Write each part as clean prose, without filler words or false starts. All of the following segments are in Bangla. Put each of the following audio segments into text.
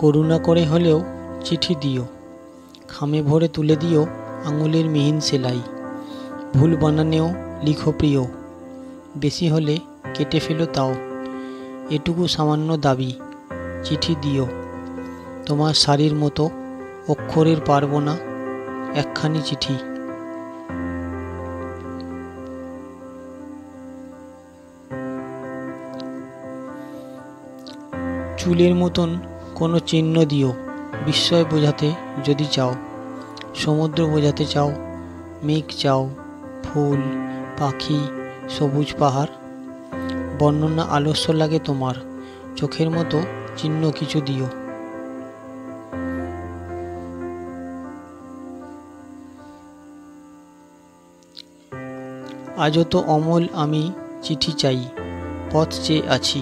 করুণা করে হলেও চিঠি দিও, খামে ভরে তুলে দিও আঙুলের মিহিন সেলাই। ভুল বানানেও লিখো প্রিয়, বেশি হলে কেটে ফেলো তাও। এটুকু সামান্য দাবি, চিঠি দিও। তোমার শাড়ির মতো অক্ষরের পারবো না একখানি চিঠি। চুলের মতন কোনো চিহ্ন দিও, বিস্ময় বোঝাতে যদি চাও। সমুদ্র বোঝাতে চাও, মেঘ চাও, ফুল, পাখি, সবুজ পাহাড়। বর্ণনা আলস্য লাগে তোমার, চোখের মতো চিহ্ন কিছু দিও। আজও তো অমল আমি চিঠি চাই, পথ চেয়ে আছি।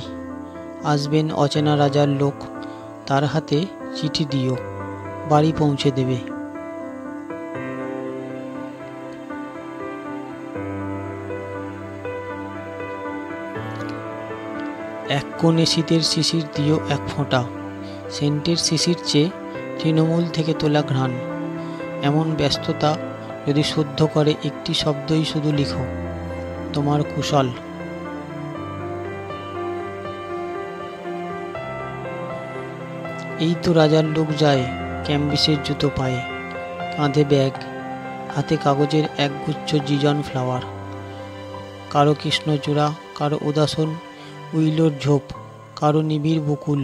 আসবেন অচেনা রাজার লোক, তার হাতে চিঠি দিও, বাড়ি পৌঁছে দেবে। এক কোণে শীতের শিশির দিও এক ফোঁটা, সেন্টের শিশির চেয়ে তৃণমূল থেকে তোলা ঘ্রাণ। এমন ব্যস্ততা যদি শুদ্ধ করে একটি শব্দই শুধু লিখো, তোমার কুশল। এই তো রাজার লোক যায় ক্যাম্বিসের জুতো পায়ে, কাঁধে ব্যাগ, হাতে কাগজের একগুচ্ছ জিজন ফ্লাওয়ার। কারো কৃষ্ণচূড়া, কারো উদাসন উইলোর ঝোপ, কারো নিবিড় বকুল।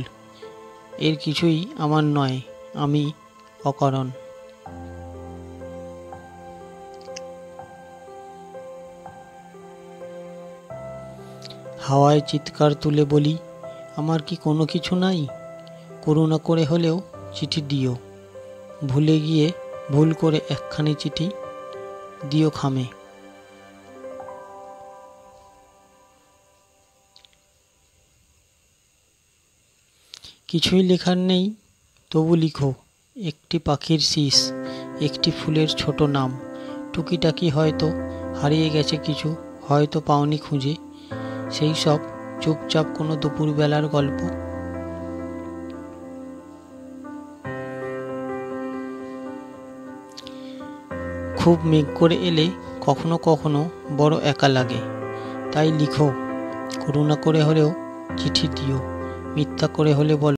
এর কিছুই আমার নয়, আমি অকারণ। হাওয়ায় চিৎকার তুলে বলি, আমার কি কোনো কিছু নাই? করুণা করে হলেও চিঠি দিও, ভুলে গিয়ে ভুল করে একখানি চিঠি দিও খামে। কিছুই লেখার নেই তবু লিখো, একটি পাখির শীষ, একটি ফুলের ছোট নাম। টুকিটাকি হয়তো হারিয়ে গেছে কিছু, হয়তো পাওনি খুঁজে, সেই সব চুপচাপ কোনো দুপুরবেলার গল্প। খুব মেঘ করে এলে কখনো কখনো বড় একা লাগে, তাই লিখো, করুণা করে হলেও চিঠি দিও, মিথ্যা করে হলে বলো